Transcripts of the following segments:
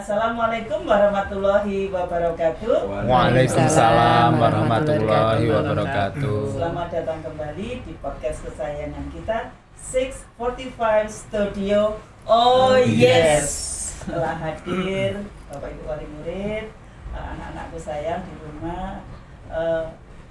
Assalamualaikum warahmatullahi wabarakatuh. Waalaikumsalam warahmatullahi wabarakatuh. Selamat datang kembali di podcast kesayangan kita 645 Studio. Oh yes. Telah hadir Bapak Ibu wali murid, anak-anakku sayang di rumah,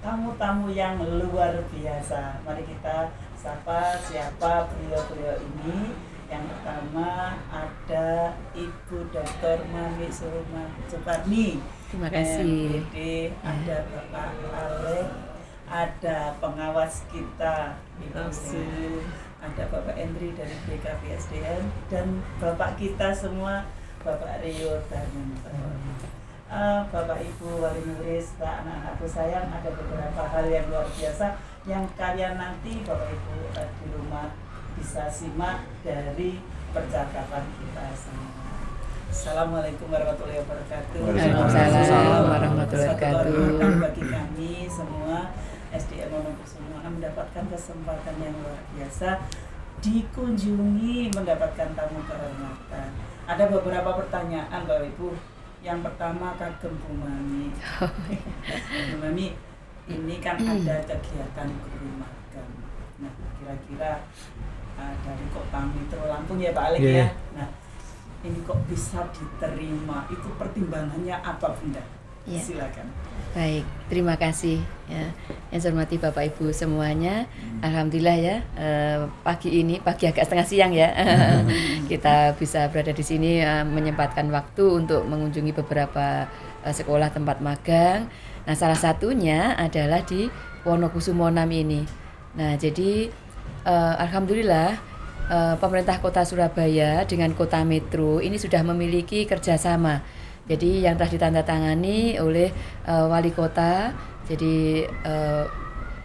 tamu-tamu yang luar biasa. Mari kita sapa siapa beliau-beliau ini. Yang pertama ada Ibu Dr. Mami Surma Suparni. Terima kasih. Ada Bapak Alek, ada pengawas kita Ibu Sulu, ada Bapak Endri dari BKPSDM, dan Bapak kita semua Bapak Rio Darmanto. Bapak Ibu wali murid, anak-anakku sayang, ada beberapa hal yang luar biasa yang kalian nanti Bapak Ibu di rumah bisa simak dari percakapan kita semua. Assalamualaikum warahmatullahi wabarakatuh. Waalaikumsalam warahmatullahi wabarakatuh. Bagi kami semua SDN Wonokusumo mendapatkan kesempatan yang luar biasa dikunjungi, mendapatkan tamu kehormatan. Ada beberapa pertanyaan Bapak Ibu. Yang pertama kagem Bu Mami. Bu Mami, ini kan ada kegiatan guru magang. Nah, kira-kira dari Kota Metro Lampung ya Pak Alek ya. Nah, ini kok bisa diterima? Itu pertimbangannya apa Bunda? Silakan. Baik, terima kasih ya. Yang saya hormati Bapak Ibu semuanya. Alhamdulillah ya, pagi agak setengah siang ya. Kita bisa berada di sini menyempatkan waktu untuk mengunjungi beberapa sekolah tempat magang. Nah, salah satunya adalah di Wonokusumo 6 ini. Nah, jadi alhamdulillah pemerintah Kota Surabaya dengan Kota Metro ini sudah memiliki kerjasama. Jadi yang telah ditandatangani oleh wali kota. Jadi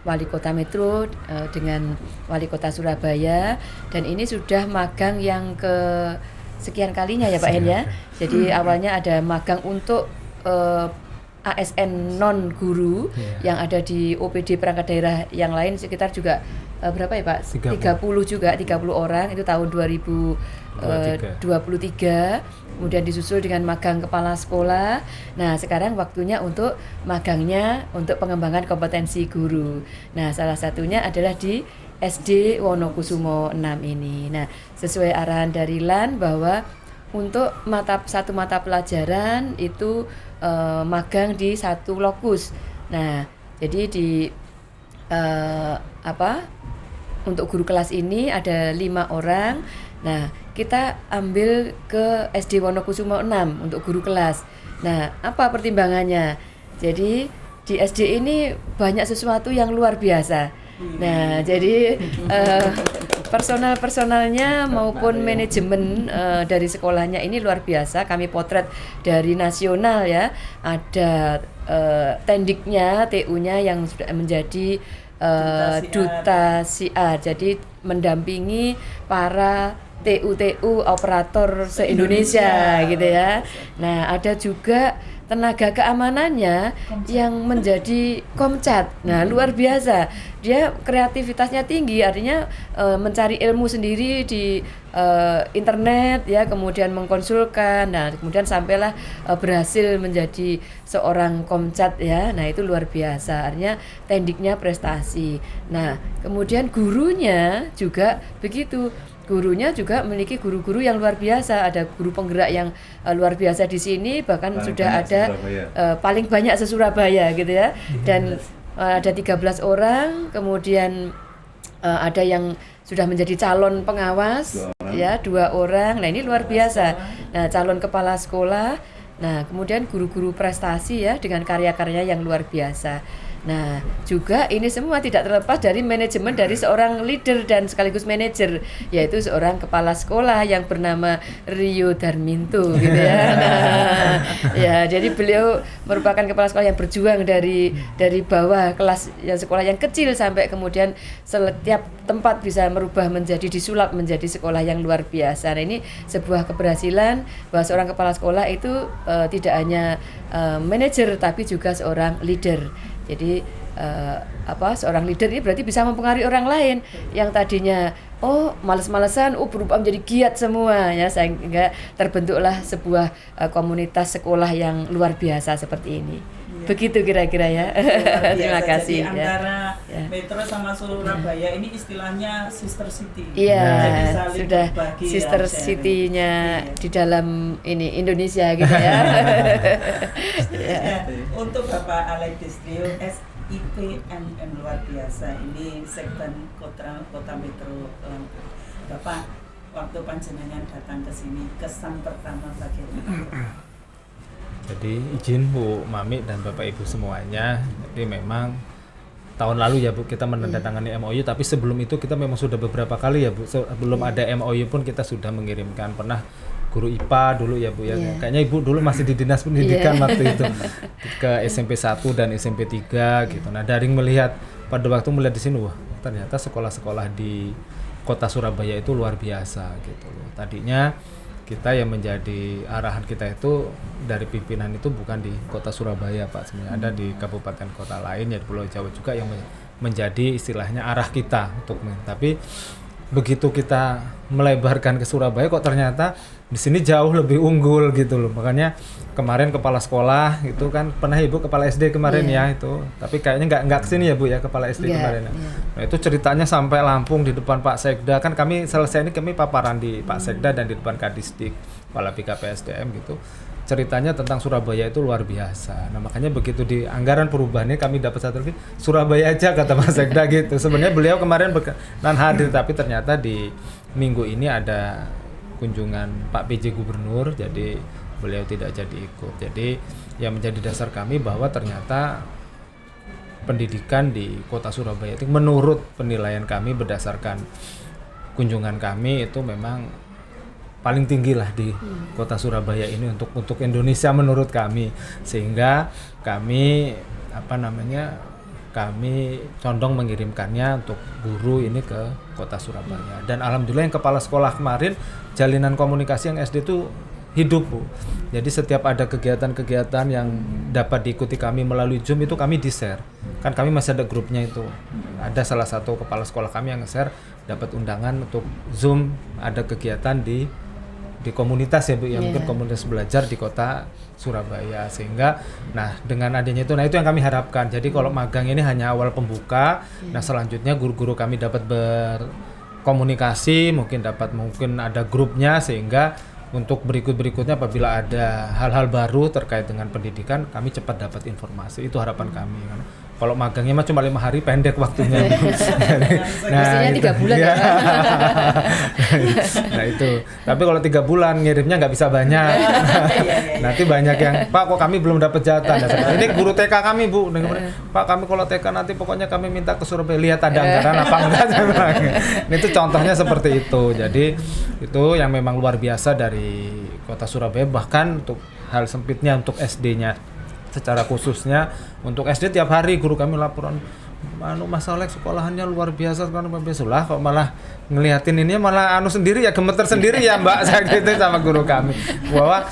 wali kota Metro dengan wali kota Surabaya, dan ini sudah magang yang ke sekian kalinya ya Pak Hen ya. Jadi awalnya ada magang untuk ASN non guru yang ada di OPD perangkat daerah yang lain sekitar juga berapa ya Pak? 30 orang itu tahun 2023. Kemudian disusul dengan magang kepala sekolah. Nah, sekarang waktunya untuk magangnya untuk pengembangan kompetensi guru. Nah, salah satunya adalah di SD Wonokusumo 6 ini. Nah, sesuai arahan dari LAN bahwa untuk satu mata pelajaran itu magang di satu lokus. Nah, jadi di untuk guru kelas ini ada 5 orang. Nah, kita ambil ke SD Wonokusumo 6 untuk guru kelas. Nah, apa pertimbangannya? Jadi di SD ini banyak sesuatu yang luar biasa. Nah, jadi personalnya maupun manajemen dari sekolahnya ini luar biasa. Kami potret dari nasional ya. Ada tendiknya, TU-nya yang sudah menjadi duta siar. Jadi mendampingi para TU operator se-Indonesia gitu ya. Nah, ada juga tenaga keamanannya yang menjadi komcat. Nah, luar biasa. Dia kreativitasnya tinggi, artinya mencari ilmu sendiri di internet ya, kemudian mengkonsulkan. Nah, kemudian sampailah berhasil menjadi seorang komcat ya. Nah, itu luar biasa. Artinya tendiknya prestasi. Nah, kemudian gurunya juga begitu. Gurunya juga memiliki guru-guru yang luar biasa. Ada guru penggerak yang luar biasa di sini, bahkan paling sudah ada paling banyak se-Surabaya gitu ya. Dan ada 13 orang, kemudian ada yang sudah menjadi calon pengawas 2 orang. Nah, ini luar biasa. Nah, calon kepala sekolah. Nah, kemudian guru-guru prestasi ya dengan karya-karya yang luar biasa. Nah, juga ini semua tidak terlepas dari manajemen dari seorang leader dan sekaligus manajer, yaitu seorang kepala sekolah yang bernama Rio Darmanto gitu ya. Nah, ya, jadi beliau merupakan kepala sekolah yang berjuang dari bawah kelas yang sekolah yang kecil sampai kemudian setiap tempat bisa merubah disulap menjadi sekolah yang luar biasa. Nah, ini sebuah keberhasilan bahwa seorang kepala sekolah itu tidak hanya manajer tapi juga seorang leader. Jadi seorang leader ini berarti bisa mempengaruhi orang lain yang tadinya males-malesan berubah menjadi giat semua ya, sehingga terbentuklah sebuah komunitas sekolah yang luar biasa seperti ini. Begitu kira-kira ya. Terima kasih. Jadi antara Metro sama Surabaya ini istilahnya sister city. Iya, Jadi saling sudah berbagi sister sharing. city-nya di dalam ini Indonesia gitu ya. Ya, untuk Bapak Alexandrio SIPMM luar biasa ini Sekben Kota Metro Lampung. Bapak, waktu panjenengan datang ke sini, kesan pertama bagaimana? Jadi izin Bu Mami dan Bapak Ibu semuanya. Jadi memang tahun lalu ya Bu kita menandatangani MOU, tapi sebelum itu kita memang sudah beberapa kali ya Bu. Sebelum ada MOU pun kita sudah mengirimkan, pernah guru IPA dulu ya Bu ya. Kayaknya Ibu dulu masih di Dinas Pendidikan waktu itu ke SMP 1 dan SMP 3 gitu. Nah, daring melihat pada waktu melihat di sini, wah ternyata sekolah-sekolah di Kota Surabaya itu luar biasa gitu loh. Tadinya kita yang menjadi arahan kita itu dari pimpinan itu bukan di Kota Surabaya Pak, sebenarnya ada di kabupaten kota lain ya di Pulau Jawa juga yang menjadi istilahnya arah kita untuk tapi begitu kita melebarkan ke Surabaya kok ternyata di sini jauh lebih unggul gitu loh. Makanya kemarin kepala sekolah itu kan pernah Ibu kepala SD kemarin ya itu, tapi kayaknya nggak kesini ya Bu ya kepala SD kemarin. Nah itu ceritanya sampai Lampung di depan Pak Sekda, kan kami selesai ini kami paparan di Pak Sekda dan di depan Kadisdik kepala BKPSDM gitu. Ceritanya tentang Surabaya itu luar biasa. Nah makanya begitu di anggaran perubahannya kami dapat satu lagi Surabaya aja kata Pak Sekda gitu. Sebenarnya beliau kemarin berkenan hadir, tapi ternyata di minggu ini ada kunjungan Pak PJ Gubernur, jadi beliau tidak jadi ikut. Jadi yang menjadi dasar kami bahwa ternyata pendidikan di Kota Surabaya itu menurut penilaian kami berdasarkan kunjungan kami itu memang paling tinggi lah di Kota Surabaya ini untuk Indonesia menurut kami, sehingga kami kami condong mengirimkannya untuk guru ini ke Kota Surabaya. Dan alhamdulillah yang kepala sekolah kemarin jalinan komunikasi yang SD itu hidup Bu. Jadi setiap ada kegiatan-kegiatan yang dapat diikuti kami melalui Zoom itu kami di-share. Kan kami masih ada grupnya itu. Ada salah satu kepala sekolah kami yang nge-share dapat undangan untuk Zoom ada kegiatan di komunitas ya Bu, yang mungkin komunitas belajar di Kota Surabaya, sehingga nah dengan adanya itu, nah itu yang kami harapkan. Jadi kalau magang ini hanya awal pembuka, nah selanjutnya guru-guru kami dapat berkomunikasi, mungkin ada grupnya, sehingga untuk berikutnya apabila ada hal-hal baru terkait dengan pendidikan kami cepat dapat informasi. Itu harapan kami kan. Kalau magangnya mah cuma 5 hari, pendek waktunya. Mestinya 3 bulan ya. Nah itu. Tapi kalau 3 bulan ngirimnya nggak bisa banyak. Nanti banyak yang, Pak kok kami belum dapat jatah. Nah, ini guru TK kami Bu. Pak kami kalau TK nanti pokoknya kami minta ke Surabaya, lihat ada anggaran apa enggak. Nah, itu contohnya seperti itu. Jadi itu yang memang luar biasa dari Kota Surabaya. Bahkan untuk hal sempitnya untuk SD-nya secara khususnya untuk SD tiap hari guru kami laporan Mas Alex sekolahannya luar biasa kan, lah kok malah ngeliatin ini malah sendiri ya, gemeter sendiri ya Mbak saya gitu sama guru kami, bahwa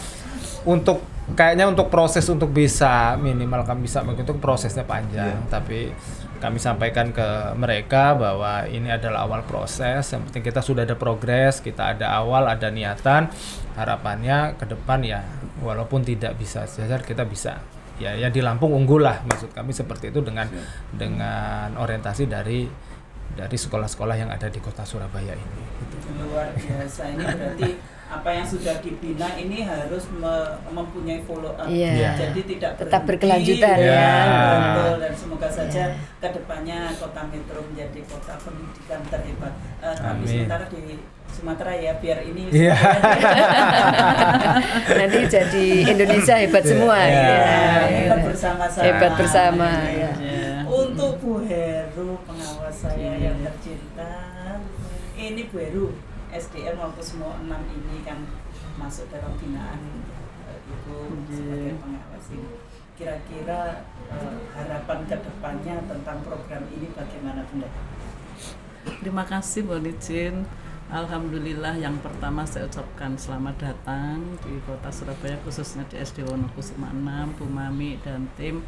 kayaknya untuk proses untuk bisa minimal kami bisa menghitung prosesnya panjang, tapi kami sampaikan ke mereka bahwa ini adalah awal proses, yang penting kita sudah ada progres, kita ada awal, ada niatan, harapannya ke depan ya walaupun tidak bisa sejajar kita bisa ya di Lampung unggul lah, maksud kami seperti itu dengan orientasi dari sekolah-sekolah yang ada di Kota Surabaya ini. Gitu. Luar biasa, ini berarti apa yang sudah dibina ini harus mempunyai follow up, jadi tidak tetap berhenti, berkelanjutan betul, dan semoga saja kedepannya Kota Metro menjadi kota pendidikan terhebat. Tapi sementara di Sumatera ya biar ini nanti jadi Indonesia hebat semua hebat bersama-sama. Hebat bersama. Untuk Bu Heru pengawas saya yang tercinta, ini Bu Heru SDM waktu semua 6 ini kan masuk dalam binaan Ibu sebagai pengawas ini. Kira-kira harapan kedepannya tentang program ini bagaimana Bunda? Terima kasih Bu Licin. Alhamdulillah yang pertama saya ucapkan selamat datang di Kota Surabaya, khususnya di SD Wonokusuma 6, Bu Mami dan tim.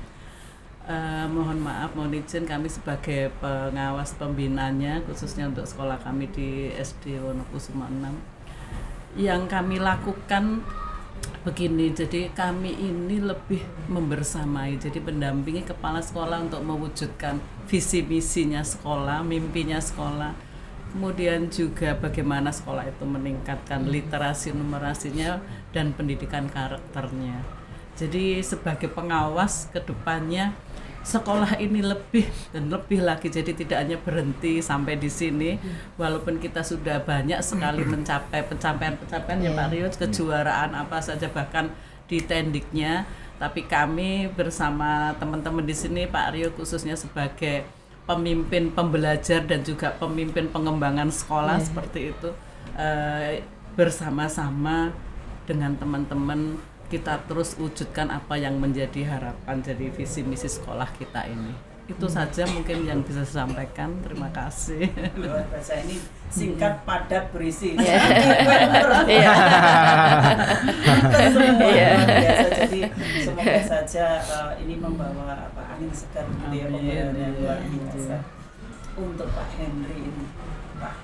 Mohon maaf, mohon izin kami sebagai pengawas pembinanya khususnya untuk sekolah kami di SD Wonokusuma 6. Yang kami lakukan begini, jadi kami ini lebih membersamai, jadi mendampingi kepala sekolah untuk mewujudkan visi misinya sekolah, mimpinya sekolah. Kemudian juga bagaimana sekolah itu meningkatkan literasi numerasinya dan pendidikan karakternya. Jadi sebagai pengawas ke depannya sekolah ini lebih dan lebih lagi, jadi tidak hanya berhenti sampai di sini, walaupun kita sudah banyak sekali mencapai pencapaian ya Pak Rio, kejuaraan apa saja bahkan di tendiknya, tapi kami bersama teman-teman di sini Pak Rio khususnya sebagai pemimpin pembelajar dan juga pemimpin pengembangan sekolah seperti itu, bersama-sama dengan teman-teman kita terus wujudkan apa yang menjadi harapan jadi visi misi sekolah kita ini. Itu saja mungkin yang bisa saya sampaikan. Terima kasih. Luar biasa, ini singkat, padat, berisi. Iya. Biasa. Jadi semoga saja ini membawa angin segar gitu ya, pembelajaran yang luar biasa. Untuk Pak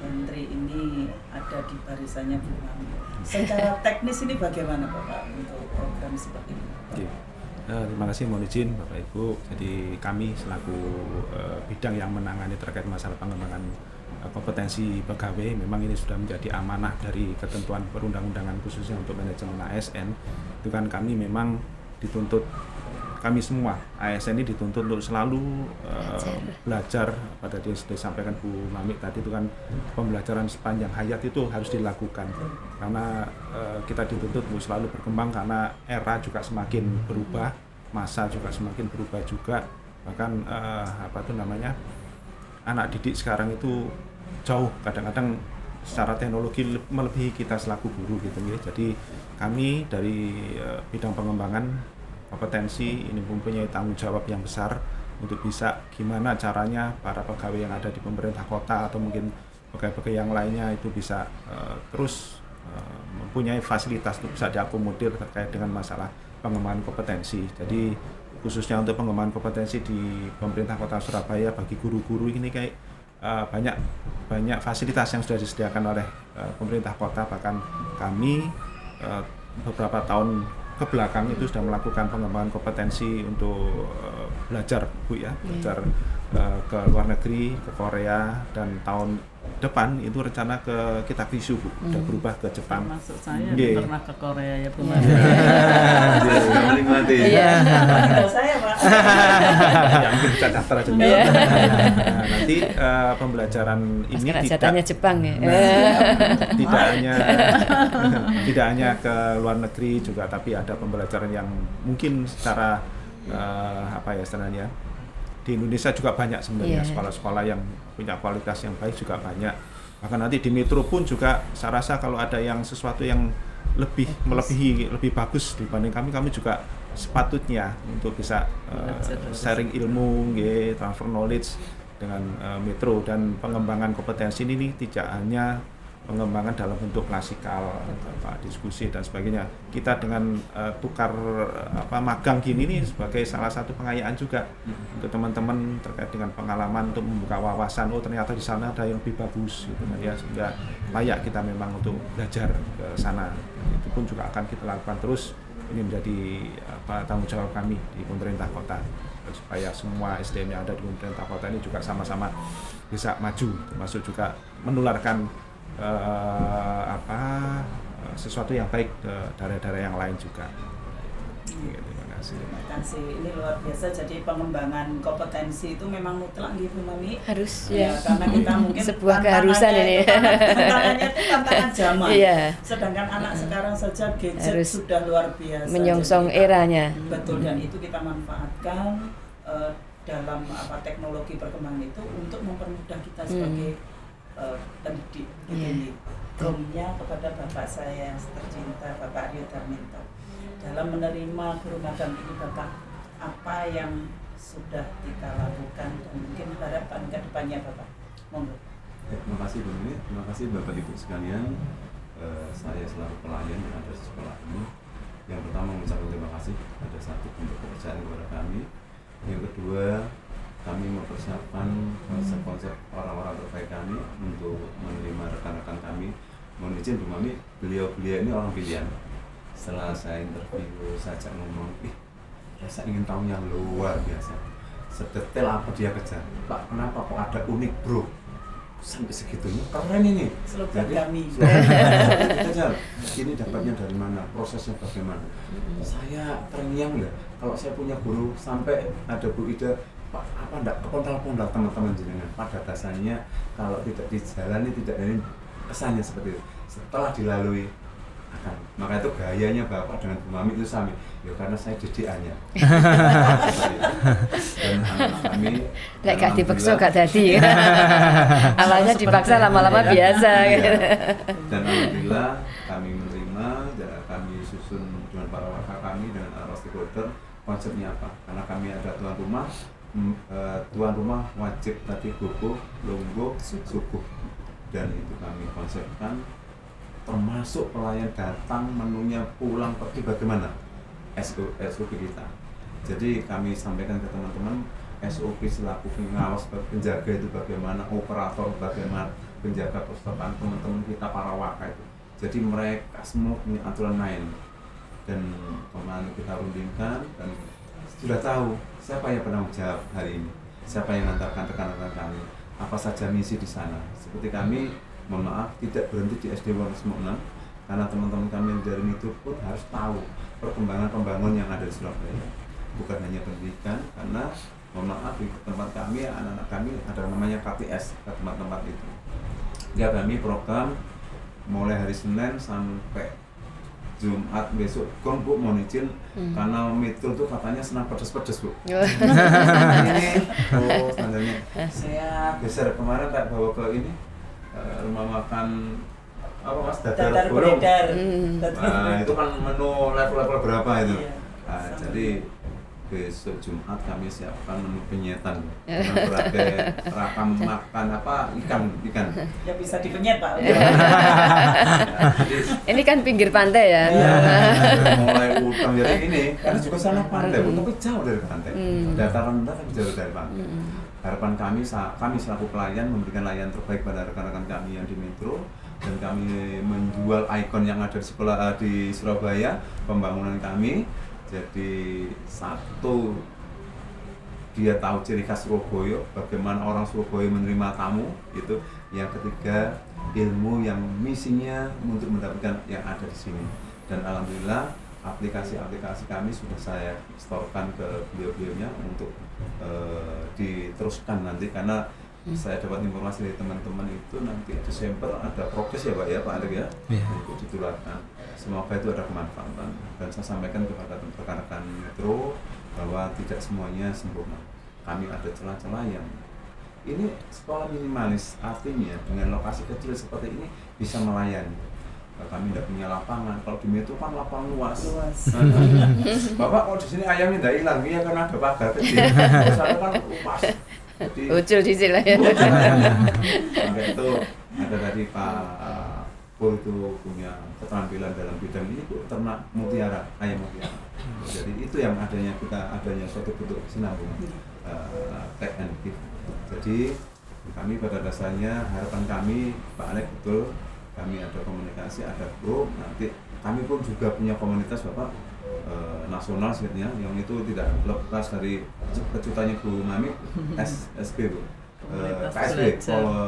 Henry ini ada di barisannya Bu Mami. Secara teknis ini bagaimana Bapak untuk program seperti ini? Oke. Terima kasih, mohon izin Bapak Ibu. Jadi kami selaku bidang yang menangani terkait masalah pengembangan kompetensi pegawai, memang ini sudah menjadi amanah dari ketentuan perundang-undangan khususnya untuk manajemen ASN. Itu kan kami memang dituntut, kami semua ASN ini dituntut untuk selalu belajar. Pada yang sudah disampaikan Bu Mami tadi, itu kan pembelajaran sepanjang hayat itu harus dilakukan karena kita dituntut untuk selalu berkembang karena era juga semakin berubah, masa juga semakin berubah juga, bahkan anak didik sekarang itu jauh kadang-kadang secara teknologi melebihi kita selaku guru gitu ya. Jadi kami dari bidang pengembangan kompetensi ini mempunyai tanggung jawab yang besar untuk bisa gimana caranya para pegawai yang ada di pemerintah kota atau mungkin pegawai-pegawai yang lainnya itu bisa terus mempunyai fasilitas untuk bisa diakomodir terkait dengan masalah pengembangan kompetensi. Jadi khususnya untuk pengembangan kompetensi di pemerintah kota Surabaya bagi guru-guru ini kayak banyak fasilitas yang sudah disediakan oleh pemerintah kota, bahkan kami beberapa tahun ke belakang itu sudah melakukan pengembangan kompetensi untuk belajar Bu ya, belajar ke luar negeri, ke Korea, dan tahun depan itu rencana kita ke Kyushu Bu, udah berubah ke Jepang. Termasuk saya pernah ke Korea ya Bu Mami. Iya. Saya Pak. Ya mungkin bisa daftar aja. Nanti pembelajaran ini tidak Jepang ya. Tidak hanya ke luar negeri juga, tapi ada pembelajaran yang mungkin secara istilahnya di Indonesia juga banyak sebenarnya sekolah-sekolah yang punya kualitas yang baik juga banyak. Bahkan nanti di Metro pun juga saya rasa kalau ada yang sesuatu yang lebih bagus dibanding kami juga sepatutnya untuk bisa sharing ilmu, transfer knowledge dengan Metro. Dan pengembangan kompetensi ini tidak hanya pengembangan dalam bentuk klasikal, diskusi dan sebagainya. Kita dengan tukar magang gini nih sebagai salah satu pengayaan juga untuk teman-teman terkait dengan pengalaman untuk membuka wawasan. Oh ternyata di sana ada yang lebih bagus gitu kan ya, sehingga layak kita memang untuk belajar ke sana. Itu pun juga akan kita lakukan terus. Ini menjadi tanggung jawab kami di pemerintah kota supaya semua SDM yang ada di pemerintah kota ini juga sama-sama bisa maju, termasuk juga menularkan sesuatu yang baik ke daerah-daerah yang lain juga. Terima kasih. Ini luar biasa. Jadi pengembangan kompetensi itu memang mutlak gitu Mami. Harus ya. Karena kita mungkin sebuah keharusan ini. Tantangannya itu tantangan zaman. Iya. Sedangkan anak sekarang saja gadget sudah luar biasa. Menyongsong eranya. Betul, dan itu kita manfaatkan dalam teknologi perkembangan itu untuk mempermudah kita sebagai pendidik gitu. Drumnya kepada Bapak saya yang tercinta, Bapak Rio Darminto, dalam menerima guru magang ini. Bapak, apa yang sudah kita lakukan dan mungkin harapan ke depannya Bapak? Monggo. Terima kasih Bu Mimi, terima kasih Bapak Ibu sekalian. Saya selaku pelayan yang ada di sekolah ini, yang pertama mengucapkan terima kasih pada satu untuk kepercayaan kepada kami, Yang kedua, kami mempersiapkan konsep-konsep orang-orang terbaik kami untuk menerima rekan-rekan kami. Mohon izin Bu Mami, beliau-beliau ini orang pilihan. Setelah saya interview, saya ajak ngomong, saya ingin tahu yang luar biasa. Sedetail apa dia kejar. Pak, kenapa kok ada unik bro? Sampai segitunya, keren ini. Slogan kami. Kejar, ini dapatnya dari mana? Prosesnya bagaimana? Saya terngiang nggak? Kalau saya punya guru sampai ada Bu Ida, Pak, apa enggak kepontal-pontal teman-teman jenengan? Pada dasarnya kalau tidak dijalani tidak dari kesannya seperti itu. Setelah dilalui akan, maka itu gayanya Bapak dengan Bu Mami itu sama. Ya karena saya didikannya. Dan anak kami Lek gak dipaksa gak dadi. Awalnya dipaksa lama-lama biasa. Dan alhamdulillah kami menerima dan kami susun dengan para wakil kami dengan para stakeholder konsepnya apa? Karena kami ada tuan rumah wajib tadi gugup, lungguh, suguh, dan itu kami konsepkan termasuk pelayan datang menunya pulang pergi bagaimana SOP kita. Jadi kami sampaikan ke teman-teman SOP selaku pengawas penjaga itu bagaimana, operator bagaimana, penjaga perpustakaan teman-teman kita para wakil itu. Jadi mereka semua punya aturan main dan kemarin kita rundingkan dan sudah tahu siapa yang penanggung jawab hari ini, siapa yang mengantarkan rekan-rekan kami, apa saja misi di sana. Seperti kami, mohon maaf, tidak berhenti di SD Wonosobo 6 karena teman-teman kami yang dari itu pun harus tahu perkembangan pembangunan yang ada di Surabaya. Bukan hanya pendidikan, karena mohon maaf di tempat kami, anak-anak kami ada namanya KTS, ke tempat-tempat itu. Ya kami program mulai hari Senin sampai Jumat besok, Bu mohon izin karena Metro tuh katanya senang pedes-pedes Bu. Ini, standarnya. Saya geser kemarin kayak bawa ke ini rumah makan apa Mas, dadar bolong. Nah, itu kan menu level-level berapa itu? Iya. Nah, jadi besok Jumat kami siapkan menu penyetan dengan berbagai rakam makan apa ikan. Ya bisa dipenyet Pak. Jadi, Ini kan pinggir pantai ya. iya, mulai utang jadi ini karena juga sana pantai, tapi jauh dari pantai. Dataran rendah tapi jauh dari pantai. Harapan kami selaku pelayan memberikan layanan terbaik pada rekan-rekan kami yang di Metro dan kami menjual ikon yang ada di sekolah di Surabaya, pembangunan kami. Jadi satu, dia tahu ciri khas Surabaya, bagaimana orang Surabaya menerima tamu itu. Yang ketiga, ilmu yang misinya untuk mendapatkan yang ada di sini. Dan alhamdulillah aplikasi-aplikasi kami sudah saya storekan ke beliau-beliaunya untuk diteruskan nanti karena saya dapat informasi dari teman-teman itu nanti Desember ada progres ya Pak ya Pak Alek ya, untuk ditularkan. Semoga itu ada kemanfaatan dan saya sampaikan kepada rekan-rekan Metro bahwa tidak semuanya sempurna. Kami ada celah-celah yang ini sekolah minimalis, artinya dengan lokasi kecil seperti ini bisa melayani. Kami tidak punya lapangan, kalau di Metro kan lapangan luas. Bapak kalau di sini ayamnya tidak hilang, iya karena ada pagar kecil. Saya kan luas. Jadi Ucul dicil lah ya. maka itu ada tadi Pak Pur itu punya keterampilan dalam bidang ini ternak mutiara, ayam mutiara. Jadi itu yang adanya suatu bentuk sinambungan take and give. Jadi kami pada dasarnya harapan kami Pak Alek betul kami ada komunikasi, ada grup, nanti kami pun juga punya komunitas Bapak nasional sebenarnya yang itu tidak lepas dari kecutannya Bu Mami SSB Bu KSB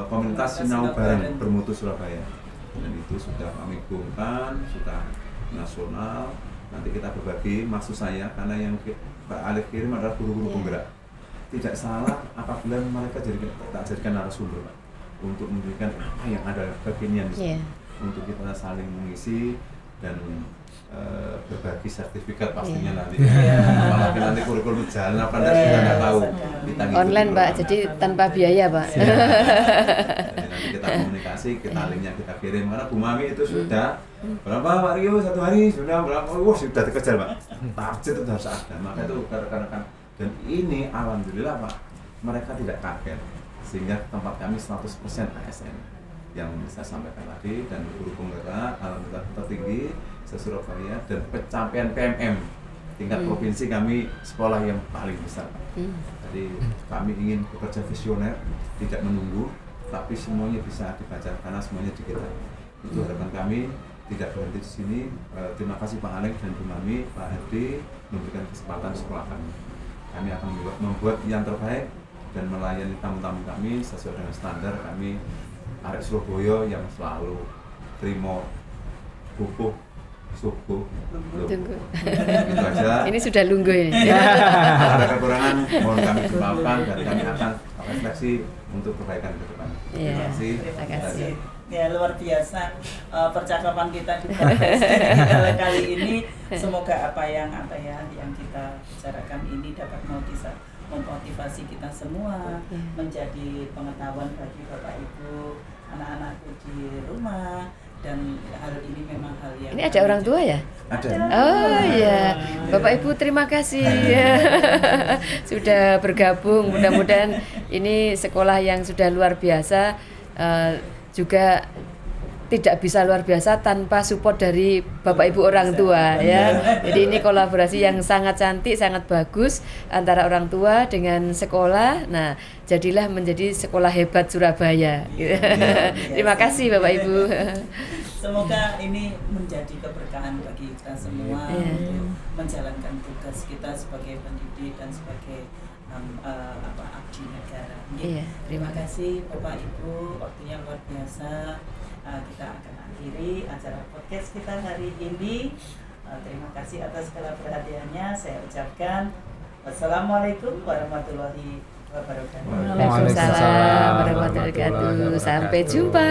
Komunitas Sinau Bareng Bermutu Surabaya dan itu sudah kami gumkan, sudah nasional. Nanti kita berbagi, maksud saya karena yang Pak Alek kirim adalah guru-guru penggerak. Tidak salah apabila mereka tak jadikan narasumber Pak untuk memberikan apa yang ada kekinian di untuk kita saling mengisi dan berbagi sertifikat pastinya nanti. Apalagi nanti kurikulum jalan apa enggak kita nggak tahu. Online Pak, jadi tanpa biaya Pak. Jadi nanti kita komunikasi, kita linknya kita kirim karena Bu Mami itu sudah berapa Pak Rio satu hari sudah berapa? Sudah dikejar Pak. Target itu harus ada. Maka itu rekan-rekan dan ini alhamdulillah Pak mereka tidak kaget sehingga tempat kami 100% ASN yang saya sampaikan tadi dan guru penggerak alhamdulillah tertinggi se-Surabaya dan pencapaian PMM tingkat provinsi kami sekolah yang paling besar. Jadi kami ingin bekerja visioner, tidak menunggu, tapi semuanya bisa dibaca karena semuanya di kita. Itu harapan kami, tidak berhenti di sini. Terima kasih Pak Alex dan Bu Mami, Pak Hadi memberikan kesempatan sekolah kami. Kami akan membuat yang terbaik dan melayani tamu-tamu kami sesuai dengan standar kami arek Surabaya yang selalu terima buku suku. Tunggu. Itu aja. Ini sudah lungguh ini. Ada kekurangan mohon kami dimaafkan dan kami akan refleksi untuk perbaikan ke depan. Iya, Terima kasih. terima kasih. Ya luar biasa percakapan kita di podcast kali ini. Semoga apa yang kita bicarakan ini dapat memotivasi kita semua, menjadi pengetahuan bagi Bapak Ibu, anak-anakku di rumah. Dan hal ini memang hal yang Ini ada orang tua ya? Ada. Oh iya, Bapak Ibu terima kasih sudah bergabung. Mudah-mudahan ini sekolah yang sudah luar biasa, juga tidak bisa luar biasa tanpa support dari Bapak Ibu orang tua ya. Jadi ini kolaborasi yang sangat cantik, sangat bagus antara orang tua dengan sekolah. Nah, jadilah menjadi sekolah hebat Surabaya. Terima kasih Bapak Ibu. Semoga ini menjadi keberkahan bagi kita semua untuk menjalankan tugas kita sebagai pendidik dan sebagai abdi negara. Terima kasih Bapak Ibu, waktunya luar biasa. Kita akan akhiri acara podcast kita hari ini. Terima kasih atas segala perhatiannya. Saya ucapkan wassalamualaikum warahmatullahi wabarakatuh. Waalaikumsalam warahmatullahi wabarakatuh. Sampai jumpa.